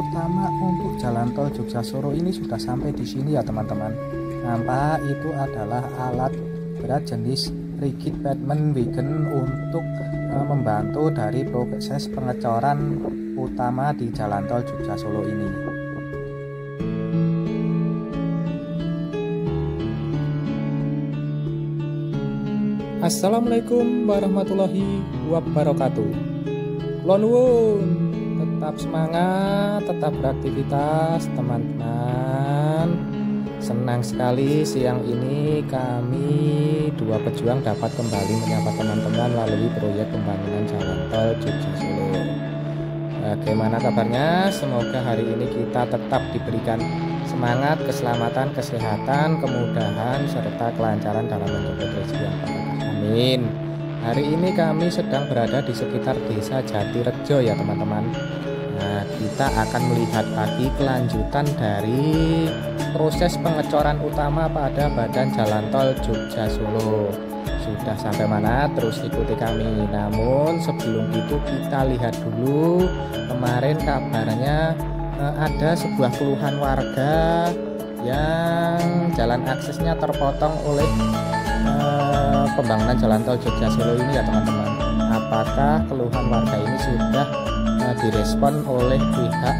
utama untuk jalan tol Jogja Solo ini sudah sampai di sini ya teman-teman. Nampak itu adalah alat berat jenis rigid pavement wagon untuk membantu dari proses pengecoran utama di jalan tol Jogja Solo ini. Assalamualaikum warahmatullahi wabarakatuh. Kula nuwun, tetap semangat, tetap beraktivitas teman-teman. Senang sekali siang ini kami dua pejuang dapat kembali menyapa teman-teman melalui proyek pembangunan jalan tol Jogja Solo. Bagaimana kabarnya? Semoga hari ini kita tetap diberikan semangat, keselamatan, kesehatan, kemudahan, serta kelancaran dalam mencapai rezeki yang barokah. Amin. Hari ini kami sedang berada di sekitar desa Jatirejo ya teman-teman. Nah, kita akan melihat lagi kelanjutan dari proses pengecoran utama pada badan jalan tol Jogja Solo. Sudah sampai mana? Terus ikuti kami. Namun sebelum itu kita lihat dulu kemarin kabarnya ada sebuah keluhan warga yang jalan aksesnya terpotong oleh pembangunan jalan tol Jogja Solo ini ya teman-teman. Apakah keluhan warga ini sudah direspon oleh pihak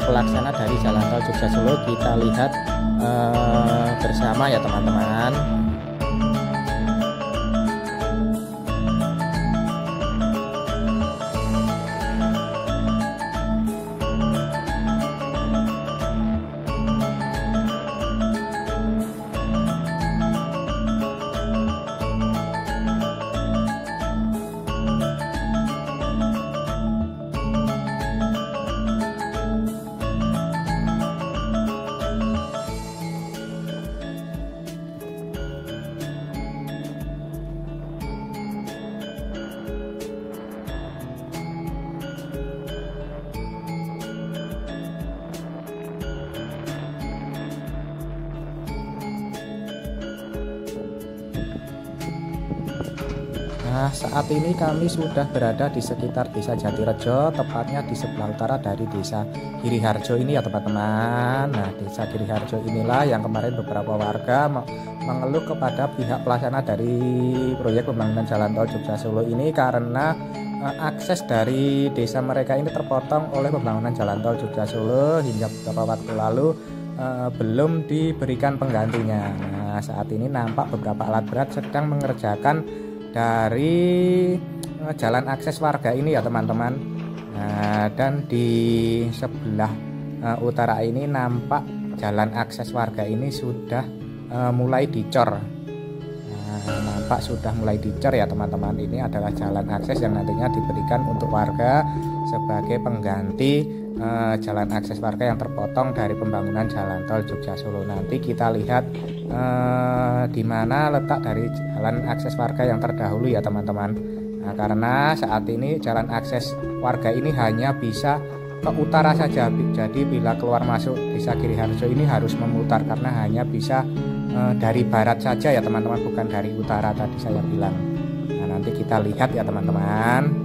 pelaksana dari jalan tol Jogja Solo? Kita lihat bersama ya teman-teman. Nah, saat ini kami sudah berada di sekitar desa Jatirejo, tepatnya di sebelah utara dari desa Giriharjo ini ya teman-teman. Nah, desa Giriharjo inilah yang kemarin beberapa warga mengeluh kepada pihak pelaksana dari proyek pembangunan jalan tol Jogja Solo ini karena akses dari desa mereka ini terpotong oleh pembangunan jalan tol Jogja Solo hingga beberapa waktu lalu belum diberikan penggantinya. Nah, saat ini nampak beberapa alat berat sedang mengerjakan dari jalan akses warga ini ya teman-teman. Nah, dan di sebelah utara ini nampak jalan akses warga ini sudah mulai dicor. Nah, nampak sudah mulai dicor ya teman-teman. Ini adalah jalan akses yang nantinya diberikan untuk warga sebagai pengganti jalan akses warga yang terpotong dari pembangunan jalan tol Jogja Solo. Nanti kita lihat di mana letak dari jalan akses warga yang terdahulu ya teman-teman. Nah, karena saat ini jalan akses warga ini hanya bisa ke utara saja. Jadi bila keluar masuk desa Giriharjo ini harus memutar karena hanya bisa dari barat saja ya teman-teman, bukan dari utara tadi saya bilang. Nah, nanti kita lihat ya teman-teman.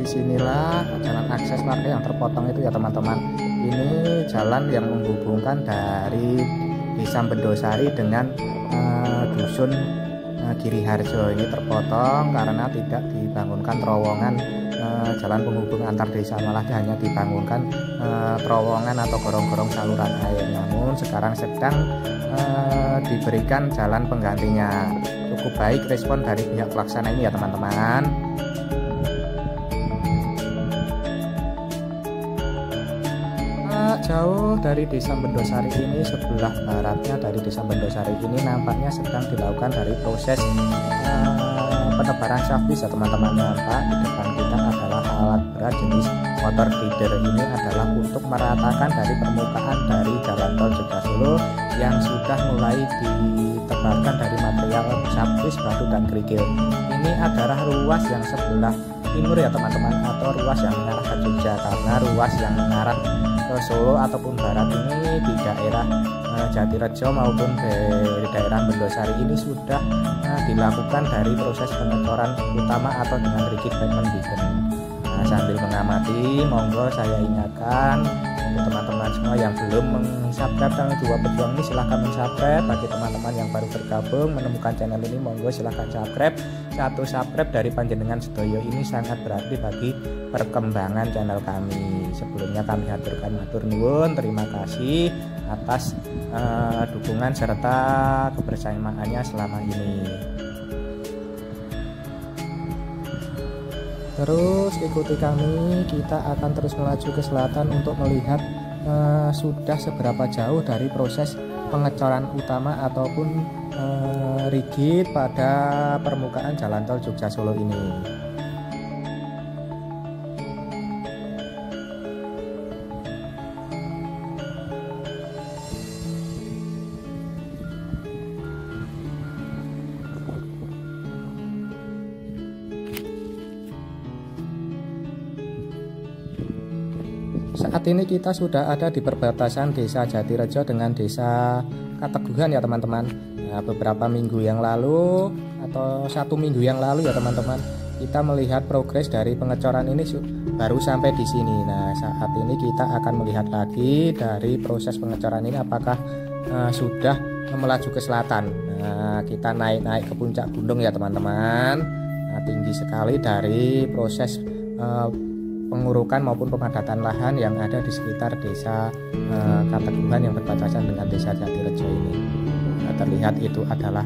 Disinilah jalan akses warga yang terpotong itu ya teman-teman. Ini jalan yang menghubungkan dari desa Bendosari dengan dusun Giriharjo. Ini terpotong karena tidak dibangunkan terowongan jalan penghubung antar desa, malah hanya dibangunkan terowongan atau gorong-gorong saluran air. Namun sekarang sedang diberikan jalan penggantinya. Cukup baik respon dari pihak pelaksana ini ya teman-teman. Jauh dari desa Bendosari ini, sebelah baratnya dari desa Bendosari ini nampaknya sedang dilakukan dari proses penebaran syafis ya teman-teman. Nampak di depan kita adalah alat berat jenis motor grader. Ini adalah untuk meratakan dari permukaan dari jalan tol Jogja Solo yang sudah mulai ditebarkan dari material syafis, batu dan kerikil. Ini adalah ruas yang sebelah timur ya teman-teman, atau ruas yang mengarah ke Jogja, karena ruas yang mengarah ke Solo ataupun barat ini di daerah Jatirejo maupun dari daerah Bendosari ini sudah dilakukan dari proses pengecoran utama atau dengan rigid pavement beacon. Sambil mengamati, monggo saya ingatkan untuk teman-teman semua yang belum subscribe channel Jiwa Pejuang ini, silahkan subscribe. Bagi teman-teman yang baru bergabung menemukan channel ini, monggo silahkan subscribe. Satu subscribe dari panjenengan sedoyo ini sangat berarti bagi perkembangan channel kami. Sebelumnya kami haturkan matur nuwun, terima kasih atas dukungan serta kebersamaannya selama ini. Terus ikuti kami, kita akan terus melaju ke selatan untuk melihat sudah seberapa jauh dari proses pengecoran utama ataupun rigid pada permukaan jalan tol Jogja Solo ini. Saat ini kita sudah ada di perbatasan desa Jatirejo dengan desa Kateguhan ya teman-teman. Nah, beberapa minggu yang lalu atau 1 minggu yang lalu ya teman-teman, kita melihat progres dari pengecoran ini baru sampai di sini. Nah, saat ini kita akan melihat lagi dari proses pengecoran ini apakah sudah melaju ke selatan. Nah, kita naik ke puncak gunung ya teman-teman. Nah, tinggi sekali dari proses pengurukan maupun pemadatan lahan yang ada di sekitar desa Kateguhan yang berbatasan dengan desa Jatirejo ini. Nah, terlihat itu adalah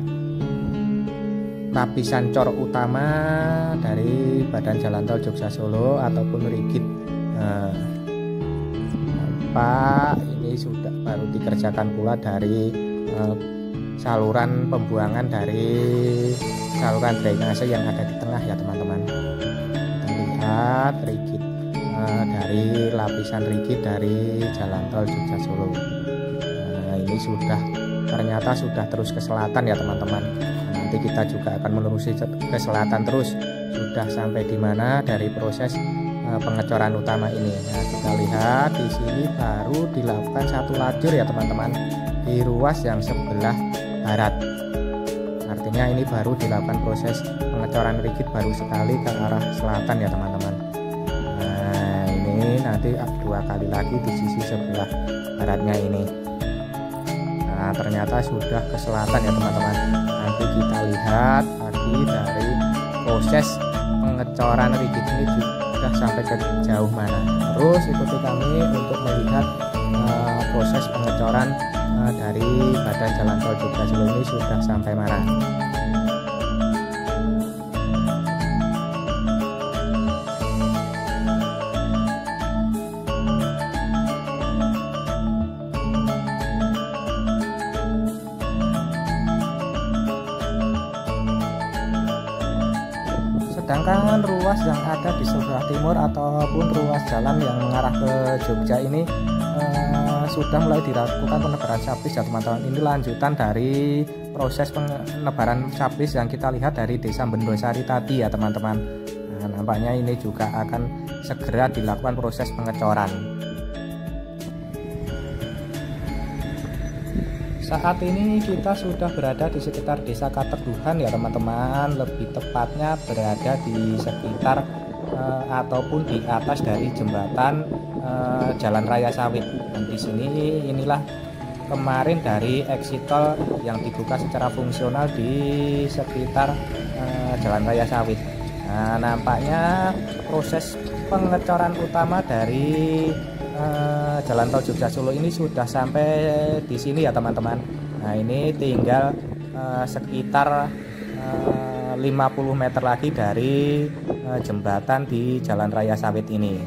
lapisan cor utama dari badan jalan tol Jogja Solo ataupun rigid. Nampak ini sudah baru dikerjakan pula dari saluran pembuangan dari saluran drainase yang ada di tengah ya teman-teman. Kita lihat rigid dari lapisan rigid dari jalan tol Jogja Solo. Nah, ini ternyata sudah terus ke selatan ya teman-teman. Nanti kita juga akan menerusi ke selatan terus. Sudah sampai di mana dari proses pengecoran utama ini. Nah, kita lihat di sini baru dilakukan 1 lajur ya teman-teman di ruas yang sebelah barat. Artinya ini baru dilakukan proses pengecoran rigid baru sekali ke arah selatan ya teman-teman. Nanti 2 kali lagi di sisi sebelah baratnya ini. Nah, ternyata sudah ke selatan ya teman-teman. Nanti kita lihat lagi dari proses pengecoran rigid ini sudah sampai ke jauh mana. Terus ikuti kami untuk melihat proses pengecoran dari badan jalan tol Jogja Solo ini sudah sampai mana. Sedangkan ruas yang ada di sebelah timur ataupun ruas jalan yang mengarah ke Jogja ini sudah mulai dilakukan penebaran sablis ya teman-teman. Ini lanjutan dari proses penebaran sablis yang kita lihat dari desa Bendosari tadi ya teman-teman. Nah, nampaknya ini juga akan segera dilakukan proses pengecoran. Saat ini kita sudah berada di sekitar desa Kateguhan ya teman-teman, lebih tepatnya berada di sekitar ataupun di atas dari jembatan Jalan Raya Sawit. Dan di sini inilah kemarin dari exit tol yang dibuka secara fungsional di sekitar Jalan Raya Sawit. Nah, nampaknya proses pengecoran utama dari jalan tol Jogja Solo ini sudah sampai di sini ya teman-teman. Nah, ini tinggal sekitar 50 meter lagi dari jembatan di Jalan Raya Sawit ini.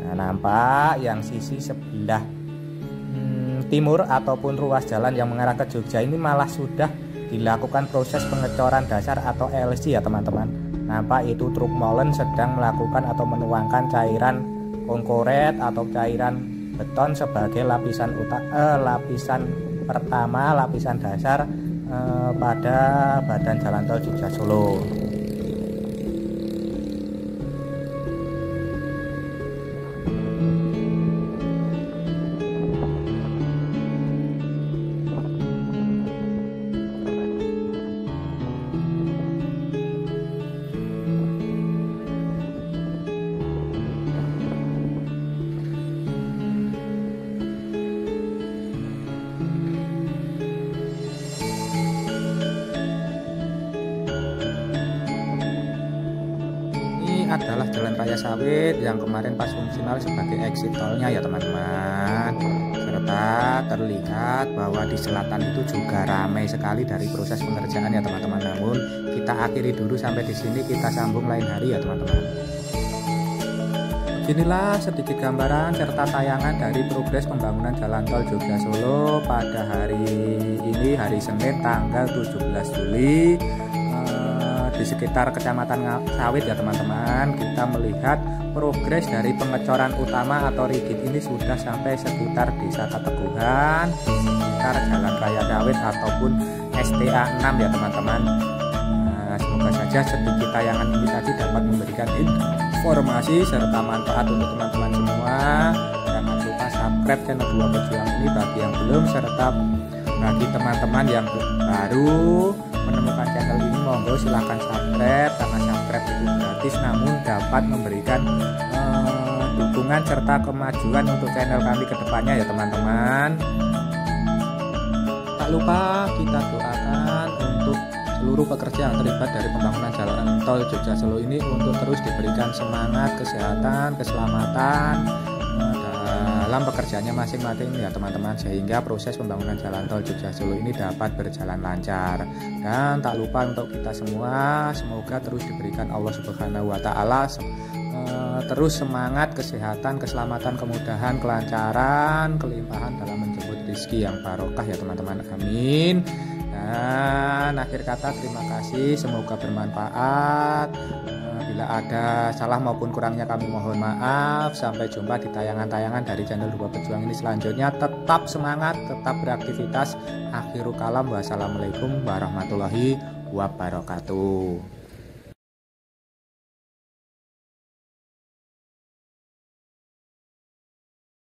Nah, nampak yang sisi sebelah timur ataupun ruas jalan yang mengarah ke Jogja ini malah sudah dilakukan proses pengecoran dasar atau LC ya teman-teman. Nampak itu truk molen sedang melakukan atau menuangkan cairan konkoret atau cairan beton sebagai lapisan pertama, lapisan dasar pada badan jalan tol Jogja Solo. sawit yang kemarin pas fungsional sebagai exit tolnya ya teman-teman. Serta terlihat bahwa di selatan itu juga ramai sekali dari proses pengerjaan ya teman-teman. Namun kita akhiri dulu sampai di sini, kita sambung lain hari ya teman-teman. Inilah sedikit gambaran serta tayangan dari progres pembangunan jalan tol Jogja Solo pada hari ini, hari Senin tanggal 17 Juli. Di sekitar Kecamatan Sawit ya teman-teman, kita melihat progres dari pengecoran utama atau rigid ini sudah sampai sekitar Desa Keteguhan, sekitar Jalan Raya Sawit ataupun STA 6 ya teman-teman. Semoga saja sedikit tayangan ini tadi dapat memberikan informasi serta manfaat untuk teman-teman semua. Jangan lupa subscribe channel Dua Pejuang ini bagi yang belum, serta bagi teman-teman yang baru menemukan channel ini, monggo silahkan subscribe, karena subscribe itu gratis namun dapat memberikan dukungan serta kemajuan untuk channel kami ke depannya ya teman-teman. Tak lupa kita doakan untuk seluruh pekerja yang terlibat dari pembangunan jalan tol Jogja Solo ini untuk terus diberikan semangat, kesehatan, keselamatan dalam pekerjaannya masing-masing ya teman-teman, sehingga proses pembangunan jalan tol Jogja Solo ini dapat berjalan lancar. Dan tak lupa untuk kita semua, semoga terus diberikan Allah Subhanahu wa Ta'ala terus semangat, kesehatan, keselamatan, kemudahan, kelancaran, kelimpahan dalam menjemput rezeki yang barokah ya teman-teman, amin. Dan akhir kata terima kasih, semoga bermanfaat. Bila ada salah maupun kurangnya kami mohon maaf. Sampai jumpa di tayangan-tayangan dari channel Dua Pejuang ini selanjutnya. Tetap semangat, tetap beraktivitas. Akhirul kalam, wassalamualaikum warahmatullahi wabarakatuh.